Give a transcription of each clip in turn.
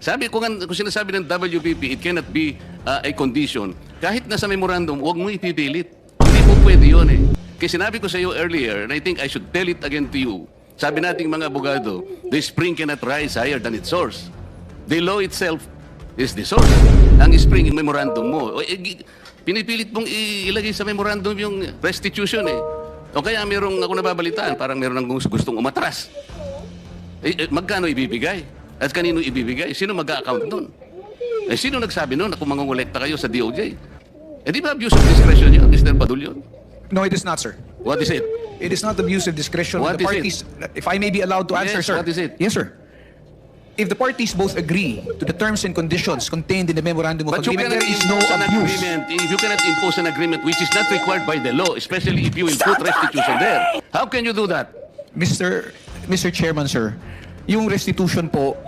Sabi ko nga, kung sinasabi ng WPP, it cannot be a condition. Kahit nasa memorandum, huwag mo ipipilit. Hindi po pwede yun eh. Kasi sinabi ko sa iyo earlier, and I think I should tell it again to you, sabi nating mga abogado, the spring cannot rise higher than its source. The law itself is the source. Ang spring, yung memorandum mo. Pinipilit mong ilagay sa memorandum yung restitution eh. O kaya merong ako nababalitaan, parang meron ng gustong umatras. Magkano ibibigay? At kanino ibibigay? Sino mag-a-account doon? Sino nagsabi noon na kung mangongolekta kayo sa DOJ? Di ba abuse of discretion yun, Mr. Padulyon? No, it is not, sir. What is it? It is not abuse of discretion. What The is parties, if I may be allowed to answer, Yes, sir. what is it? Yes, sir. If the parties both agree to the terms and conditions contained in the memorandum of But you agreement, cannot there is no impose an abuse. agreement. If you cannot impose an agreement which is not required by the law, especially if you will put restitution there. How can you do that? Mr. Chairman, sir, yung restitution po,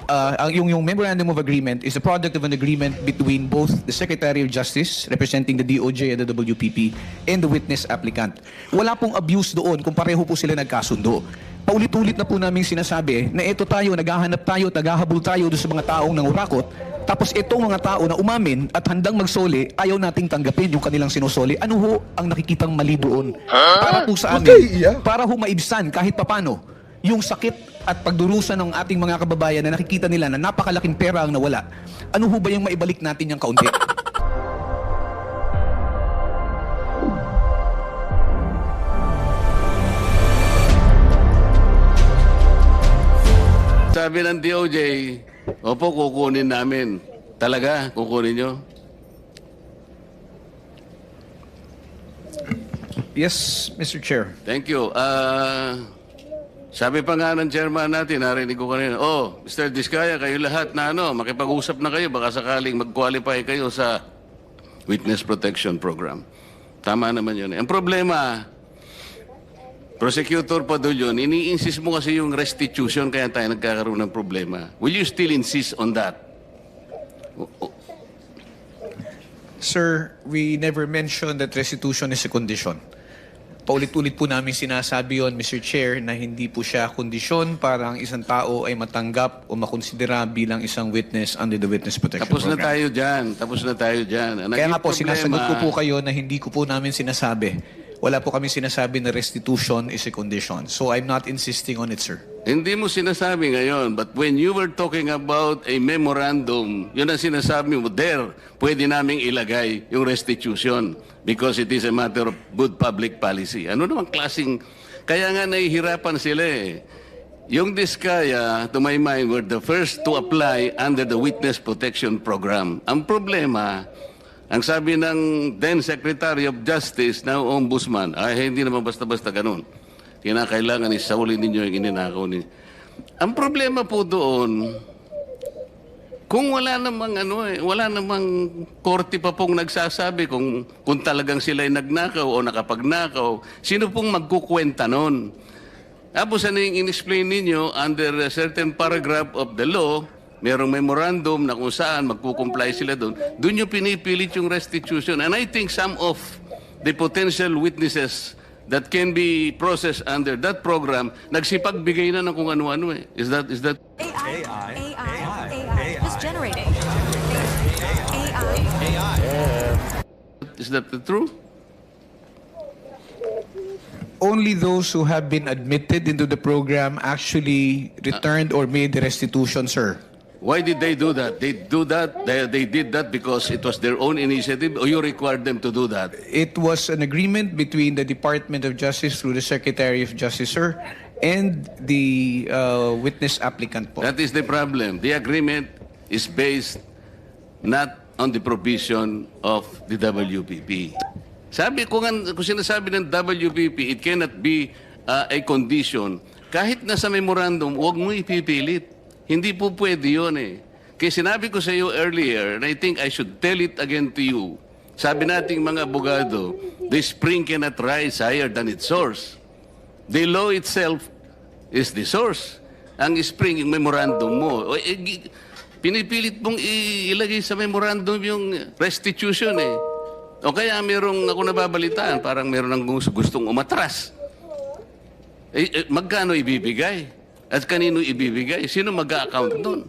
yung memorandum of agreement is a product of an agreement between both the Secretary of Justice, representing the DOJ and the WPP, and the witness applicant. Wala pong abuse doon kung pareho po sila nagkasundo. Paulit-ulit na po namin sinasabi na ito tayo, naghahanap tayo, naghahabol tayo doon sa mga taong nangurakot, tapos itong mga tao na umamin at handang magsoli, ayaw nating tanggapin yung kanilang sinusoli. Ano ho ang nakikitang mali doon? Para po sa amin, para ho maibsan kahit papano yung sakit at pagdurusa ng ating mga kababayan na nakikita nila na napakalaking pera ang nawala. Ano ho ba yung maibalik natin yung kaunti? Sabi ng DOJ, opo, kukunin namin. Talaga, kukunin nyo? Yes, Mr. Chair. Thank you. Sabi pa nga ng chairman natin, narinig ko kanina, Mr. Diskaya, kayo lahat na makipag-usap na kayo, baka sakaling mag-qualify kayo sa Witness Protection Program. Tama naman yun. Ang problema, Prosecutor Padulyon, ini-insist mo kasi yung restitution kaya tayo nagkakaroon ng problema. Will you still insist on that? Sir, we never mentioned that restitution is a condition. Paulit-ulit po namin sinasabi yon, Mr. Chair, na hindi po siya kondisyon para ang isang tao ay matanggap o makonsidera bilang isang witness under the Witness Protection Tapos na Program. tayo dyan. Tapos na tayo dyan. Ang Kaya nga naging po, sinasagot ko problema- po kayo na hindi ko po namin sinasabi. Wala po kami sinasabi na restitution is a condition. So I'm not insisting on it, sir. Hindi mo sinasabi ngayon, but when you were talking about a memorandum, yun ang sinasabi mo, there, pwede naming ilagay yung restitution because it is a matter of good public policy. Ano namang klaseng, kaya nga nahihirapan sila eh. Yung Diskaya, to my mind, were the first to apply under the Witness Protection Program. Ang problema, ang sabi ng then Secretary of Justice, now Ombudsman, hindi naman basta-basta ganun. Kinakailangan isaulin ninyo yung ininakaw ninyo. Ang problema po doon, kung wala namang korte pa pong nagsasabi kung talagang sila ay nagnakaw o nakapagnakaw, sino pong magkukwenta nun? Tapos ano yung in-explain ninyo, under a certain paragraph of the law, merong memorandum na kung saan magkukomply sila doon, doon yung pinipilit yung restitution. And I think some of the potential witnesses that can be processed under that program, nagsipagbigay na ng kung ano-ano eh. Is that AI. Just generating. AI. is that true? Only those who have been admitted into the program actually returned or made the restitution, sir. Why did they do that? They did that because it was their own initiative, or you required them to do that? It was an agreement between the Department of Justice through the Secretary of Justice, sir, and the witness applicant po. That is the problem. The agreement is based not on the provision of the WPP. Sabi ko nga, kung sinasabi ng WPP, it cannot be a condition. Kahit nasa memorandum, huwag mo ipipilit. Hindi po pwede yun eh. Kaya sinabi ko sa iyo earlier, and I think I should tell it again to you, sabi nating mga abogado, the spring cannot rise higher than its source. The law itself is the source. Ang spring, yung memorandum mo. Pinipilit mong ilagay sa memorandum yung restitution eh. O kaya merong ako nababalitaan, parang meron ng gustong umatras. Magkano ibibigay? At kanino ibibigay? Sino mag-a-account doon?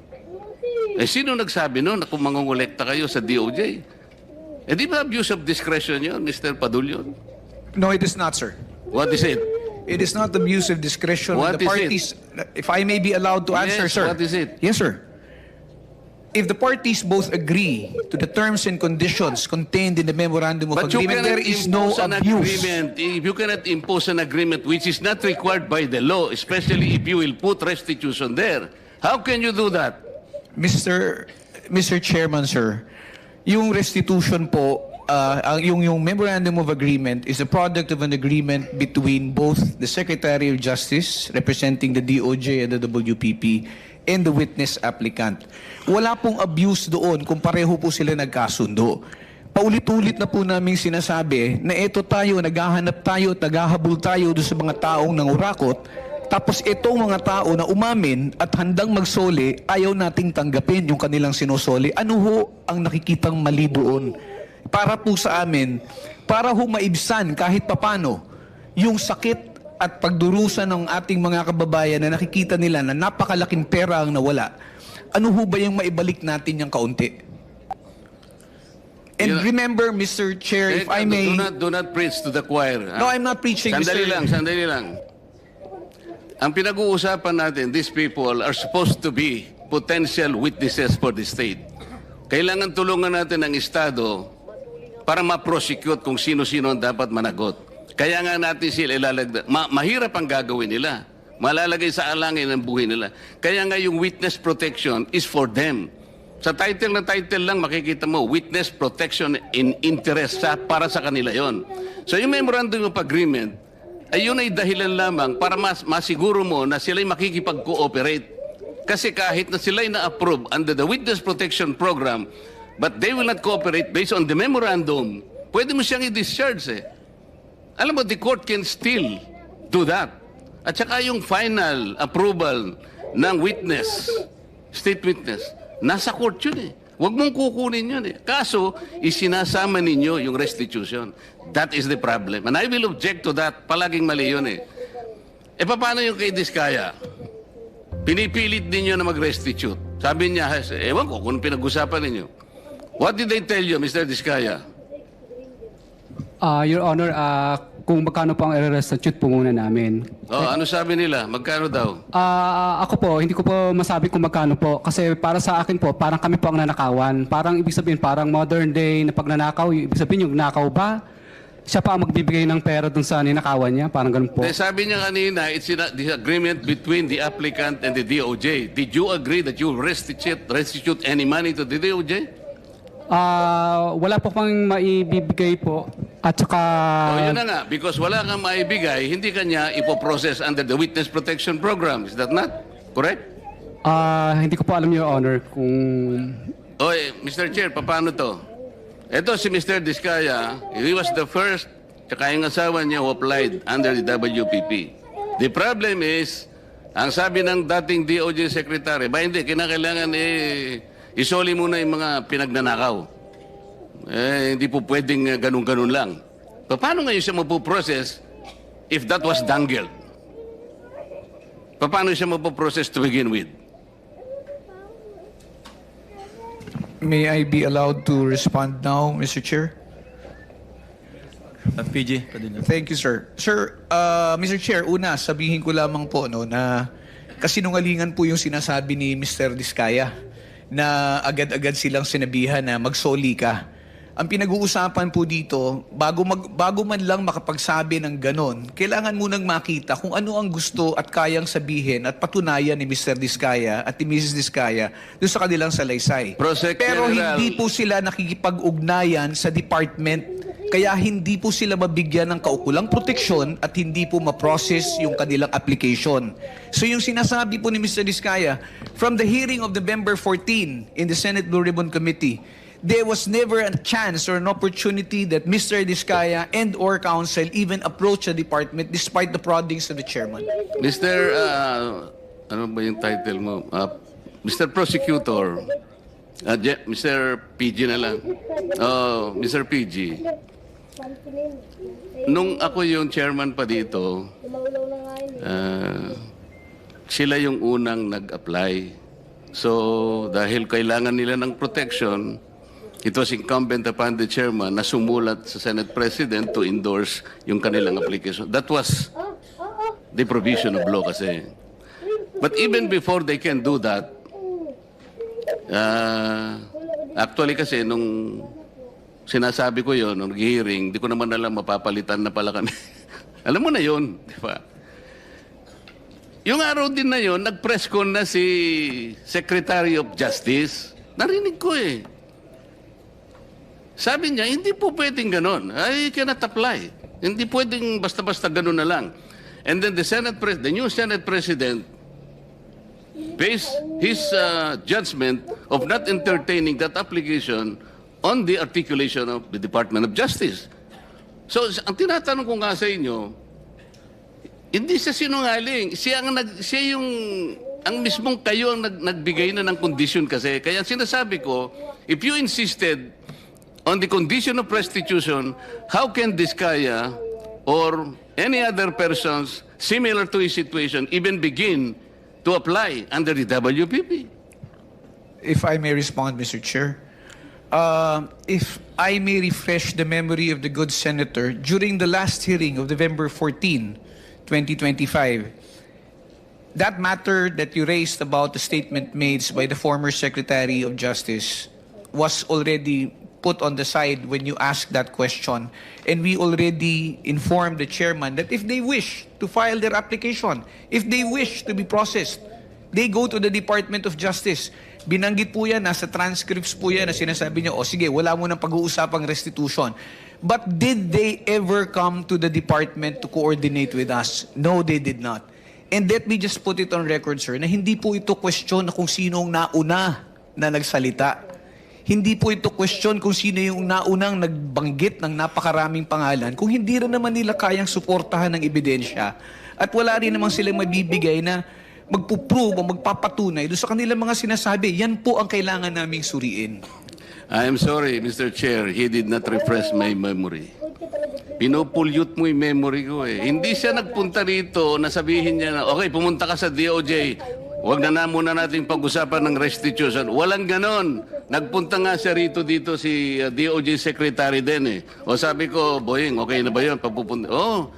Eh, sino nagsabi noon na kung mangongolekta kayo sa DOJ? Eh, di ba abuse of discretion yun, Mr. Padulyon? No, it is not, sir. What is it? It is not abuse of discretion of What the is parties. If I may be allowed to answer, Yes, sir. what is it? Yes, sir. If the parties both agree to the terms and conditions contained in the memorandum of But you agreement, cannot there is no impose an abuse. agreement. If you cannot impose an agreement which is not required by the law, especially if you will put restitution there, how can you do that? Mr. Chairman, sir, yung restitution po, yung memorandum of agreement is a product of an agreement between both the Secretary of Justice, representing the DOJ and the WPP, and the witness applicant. Wala pong abuse doon kung pareho po sila nagkasundo. Paulit-ulit na po namin sinasabi na eto tayo, naghahanap tayo at naghahabol tayo doon sa mga taong nangurakot, tapos itong mga tao na umamin at handang magsoli, ayaw nating tanggapin yung kanilang sinusoli. Ano ho ang nakikitang mali doon? Para po sa amin, para ho maibsan kahit papano yung sakit at pagdurusa ng ating mga kababayan na nakikita nila na napakalaking pera ang nawala. Ano ho ba yung maibalik natin yung kaunti? And remember, Mr. Chair, if I may... Do not preach to the choir. No, I'm not preaching, Sandali lang. Ang pinag-uusapan natin, these people are supposed to be potential witnesses for the state. Kailangan tulungan natin ang Estado para ma-prosecute kung sino-sino ang dapat managot. Kaya nga natin sila ilalagda. Mahirap ang gagawin nila. Malalagay sa alangin ang buhay nila. Kaya nga yung witness protection is for them. Sa title na title lang makikita mo, witness protection in interest para sa kanila yon. So yung memorandum of agreement, ay yun ay dahilan lamang para masiguro mo na sila'y makikipag-cooperate. Kasi kahit na sila'y na-approve under the witness protection program, but they will not cooperate based on the memorandum, pwede mo siyang i-discharge eh. Alam mo, the court can still do that. At saka yung final approval ng witness, state witness, nasa court yun eh. Huwag mong kukunin yun eh. Kaso, isinasama ninyo yung restitution. That is the problem. And I will object to that. Palaging mali yun eh. E paano yung kay Diskaya? Pinipilit ninyo na mag-restitute. Sabi niya, ewan ko kung pinag-usapan ninyo. What did they tell you, Mr. Diskaya? Your Honor, kung magkano po ang i-restitute po muna namin. Oh, ano sabi nila? Magkano daw? Ako po, hindi ko po masabi kung magkano po. Kasi para sa akin po, parang kami po ang nanakawan. Parang ibig sabihin, parang modern day na pagnanakaw. Ibig sabihin, yung nakaw ba? Siya pa ang magbibigay ng pera dun sa ninakawan niya? Parang ganun po. Sabi niya kanina, it's the agreement between the applicant and the DOJ. Did you agree that you restitute any money to the DOJ? Wala po pang maibibigay po. At saka... Yun na nga, because wala kang maibigay, hindi kanya ipoprocess under the Witness Protection Program. Is that not correct? Hindi ko po alam, Your Honor, kung... Mr. Chair, paano to? Ito si Mr. Diskaya, he was the first, tsaka yung asawa niya who applied under the WPP. The problem is, ang sabi ng dating DOJ Secretary, hindi, kinakailangan isoli muna yung mga pinagnanakaw. Hindi po pwedeng ganun-ganun lang. Paano ngayon siya mapuprocess if that was dangled? Paano siya mapuprocess to begin with? May I be allowed to respond now, Mr. Chair? PG, Padilla. Thank you, sir. Sir, Mr. Chair, una, sabihin ko lamang po na kasinungalingan po yung sinasabi ni Mr. Diskaya na agad-agad silang sinabihan na magsoli ka. Ang pinag-uusapan po dito, bago man lang makapagsabi ng ganon, kailangan munang makita kung ano ang gusto at kayang sabihin at patunayan ni Mr. Diskaya at ni Mrs. Diskaya doon sa kanilang salaysay. Pero hindi po sila nakikipag-ugnayan sa department, kaya hindi po sila mabigyan ng kaukulang proteksyon at hindi po ma-process yung kanilang application. So yung sinasabi po ni Mr. Diskaya, from the hearing of November 14 in the Senate Blue Ribbon Committee, there was never a chance or an opportunity that Mr. Diskaya and or counsel even approach the department despite the proddings of the chairman. Mr. Ano ba yung title mo? Mr. Prosecutor, Mr. PG na lang. Mr. PG, nung ako yung chairman pa dito, sila yung unang nag-apply So, dahil kailangan nila ng protection, it was incumbent upon the chairman na sumulat sa Senate President to endorse yung kanilang application. That was the provision of law kasi. But even before they can do that, actually kasi nung sinasabi ko yon nung hearing, di ko naman alam mapapalitan na pala kami. Alam mo na yon, di ba? Yung araw din na yon, nag-press con na si Secretary of Justice. Narinig ko eh. Sabi niya, hindi po pwedeng ganon. I cannot apply. Hindi pwedeng basta-basta ganon na lang. And then the new Senate President based his judgment of not entertaining that application on the articulation of the Department of Justice. So, ang tinatanong ko nga sa inyo, hindi siya sinungaling. Siya yung ang mismong kayo ang nagbigay na ng condition kasi. Kaya sinasabi ko, if you insisted on the condition of restitution, how can Diskaya or any other persons similar to his situation even begin to apply under the WPP? If I may respond, Mr. Chair. If I may refresh the memory of the good senator, during the last hearing of November 14, 2025, that matter that you raised about the statement made by the former Secretary of Justice was already put on the side when you asked that question. And we already informed the chairman that if they wish to file their application, if they wish to be processed, they go to the Department of Justice. Binanggit po yan, nasa transcripts po yan na sinasabi niyo, o sige, wala mo nang pag-uusapang restitution. But did they ever come to the department to coordinate with us? No, they did not. And let me just put it on record, sir, na hindi po ito question na kung sinong nauna na nagsalita. Hindi po ito question kung sino yung naunang nagbanggit ng napakaraming pangalan kung hindi rin naman nila kayang suportahan ng ebidensya at wala rin naman silang mabibigay na magpuprove o magpapatunay doon sa kanilang mga sinasabi. Yan po ang kailangan naming suriin. I am sorry, Mr. Chair, he did not refresh my memory. Pinopollute mo yung memory ko eh. Hindi siya nagpunta rito na sabihin niya na, okay, pumunta ka sa DOJ, huwag na muna nating pag-usapan ng restitution. Walang ganon. Nagpunta nga siya rito dito si DOJ Secretary din eh. O sabi ko, Boying, okay na ba yun? Pagpupunta, o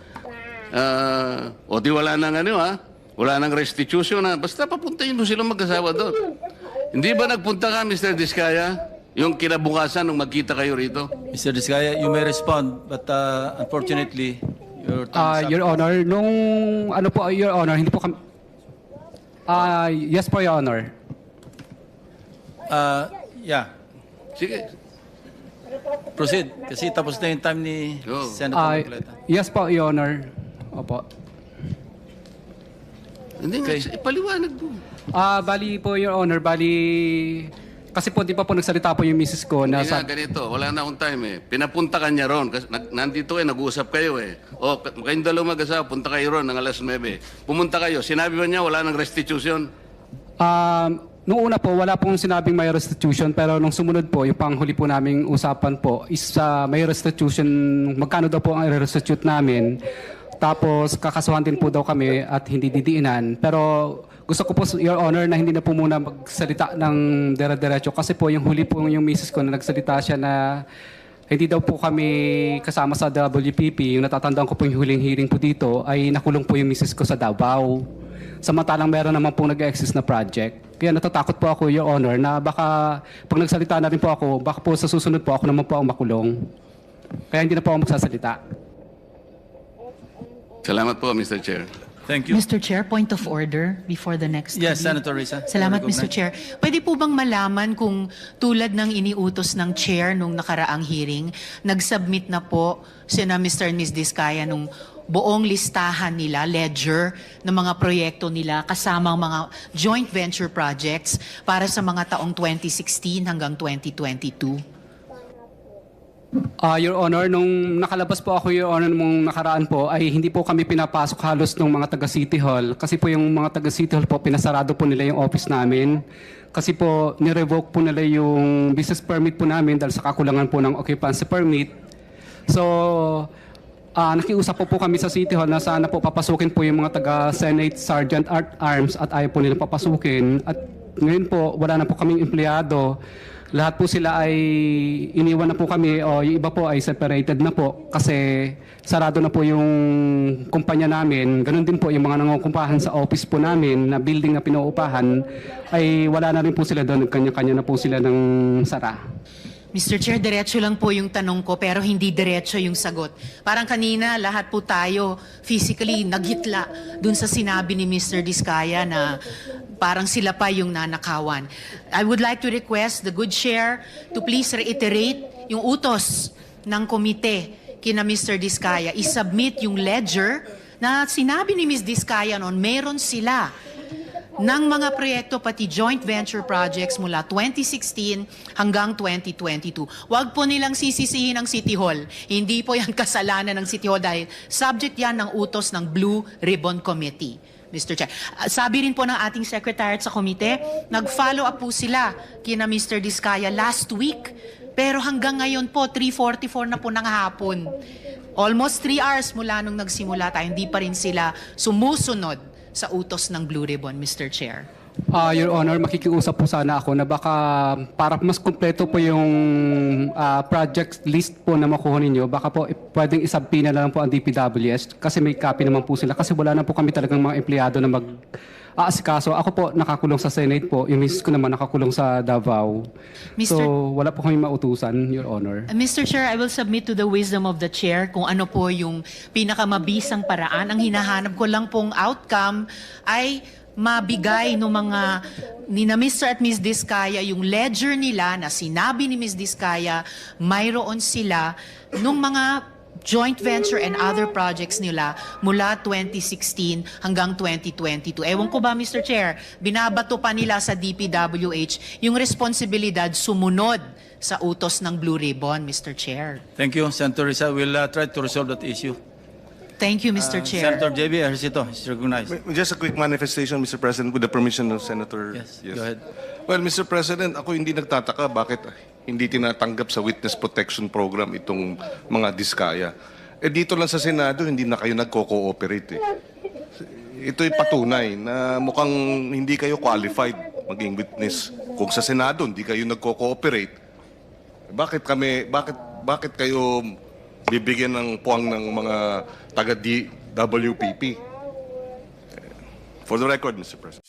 di wala nang ano ha? Wala nang restitution ha? Basta papuntahin mo silang mag-asawa doon. Hindi ba nagpunta ka, Mr. Diskaya? Yung kinabukasan nung magkita kayo rito? Mr. Diskaya, you may respond, but unfortunately, your time is up. Your Honor, nung ano po, Your Honor, hindi po kami... yes po, Your Honor. Yeah, Sige. proceed. Kasi tapos na yung time ni Go. Senator Marcoleta. Yes po, Your Honor. Opo. Hindi nga, ipaliwanag mo. Bali po, Your Honor, kasi po di pa po nagsalita po yung misis ko na Hindi nga, ganito. Wala na akong time eh. Pinapunta ka niya ron. Kasi nandito eh, nag-uusap kayo eh. O, kayong dalawa mag-asawa, punta kayo ron ng alas 9. Pumunta kayo. Sinabi ba niya wala ng restitution? Noong una po, wala pong sinabing may restitution, pero nung sumunod po, yung panghuli po naming usapan po is may restitution, magkano daw po ang i-restitute namin. Tapos kakasuhan din po daw kami at hindi didiinan. Pero gusto ko po, Your Honor, na hindi na po muna magsalita ng dire-diretso kasi po yung huli po yung misis ko na nagsalita siya na hindi daw po kami kasama sa WPP. Yung natatandaan ko po yung huling hearing po dito ay nakulong po yung misis ko sa Davao. Samantalang meron naman pong nag-exist na project. Kaya natatakot po ako, Your Honor, na baka pag nagsalita na rin po ako, baka po sa susunod po ako naman po ang makulong. Kaya hindi na po ako magsasalita. Salamat po, Mr. Chair. Thank you. Mr. Chair, point of order before the next Yes, hearing. Senator Risa. Salamat, Go Mr. ahead. Chair. Pwede po bang malaman kung tulad ng iniutos ng chair nung nakaraang hearing, nag-submit na po sina Mr. and Ms. Diskaya nung buong listahan nila, ledger, ng mga proyekto nila kasama ang mga joint venture projects para sa mga taong 2016 hanggang 2022? Your Honor, nung nakalabas po ako, Your Honor, nung nakaraan po, ay hindi po kami pinapasok halos ng mga taga City Hall. Kasi po yung mga taga City Hall po, pinasarado po nila yung office namin. Kasi po, nirevoke po nila yung business permit po namin dahil sa kakulangan po ng occupancy permit. So, nakiusap po kami sa City Hall na sana po papasukin po yung mga taga Senate Sergeant at Arms at ayaw po nila papasukin. At Ngayon po, wala na po kaming empleyado. Lahat po sila ay iniwan na po kami o yung iba po ay separated na po kasi sarado na po yung kumpanya namin. Ganun din po yung mga nangungumpahan sa office po namin na building na pinuupahan ay wala na rin po sila doon. Kanya-kanya na po sila ng sara. Mr. Chair, diretso lang po yung tanong ko pero hindi diretso yung sagot. Parang kanina, lahat po tayo physically naghitla dun sa sinabi ni Mr. Diskaya na parang sila pa yung nanakawan. I would like to request the good chair to please reiterate yung utos ng komite kina Mr. Diskaya. I-submit yung ledger na sinabi ni Ms. Diskaya noon, meron sila ng mga proyekto pati joint venture projects mula 2016 hanggang 2022. Huwag po nilang sisisihin ang City Hall. Hindi po yan kasalanan ng City Hall dahil subject yan ng utos ng Blue Ribbon Committee. Mr. Chair. Sabi rin po ng ating secretariat sa komite, nag-follow up po sila kina Mr. Diskaya last week. Pero hanggang ngayon po, 3:44 na po ng hapon. Almost 3 hours mula nung nagsimula tayo, hindi pa rin sila sumusunod sa utos ng Blue Ribbon, Mr. Chair. Your Honor, makikiusap po sana ako na baka para mas kompleto po yung project list po na makuha ninyo, baka po pwedeng isabpina na lang po ang DPWS kasi may copy naman po sila kasi wala na po kami talagang mga empleyado na mag-aasikaso. Ako po nakakulong sa Senate po, yung misis ko naman nakakulong sa Davao. So wala po kami mautusan, Your Honor. Mr. Chair, I will submit to the wisdom of the chair kung ano po yung pinakamabisang paraan. Ang hinahanap ko lang pong outcome ay mabigay ng mga ni na Mr. at Ms. Diskaya yung ledger nila na sinabi ni Ms. Diskaya mayroon sila nung mga joint venture and other projects nila mula 2016 hanggang 2022. Ewan ko ba, Mr. Chair, binabato pa nila sa DPWH yung responsibilidad sumunod sa utos ng Blue Ribbon, Mr. Chair. Thank you, Senator Risa. We'll try to resolve that issue. Thank you, Mr. Chair. Senator JB Ejercito is recognized. Just a quick manifestation, Mr. President, with the permission of Senator. Yes, go ahead. Well, Mr. President, ako hindi nagtataka bakit hindi tinatanggap sa Witness Protection Program itong mga Diskaya. Dito lang sa Senado, hindi na kayo nagko-cooperate. Ito'y patunay na mukhang hindi kayo qualified maging witness. Kung sa Senado, hindi kayo nagko-cooperate, bakit kayo bibigyan ng puwang ng mga taga-WPP? For the record, Mr. President.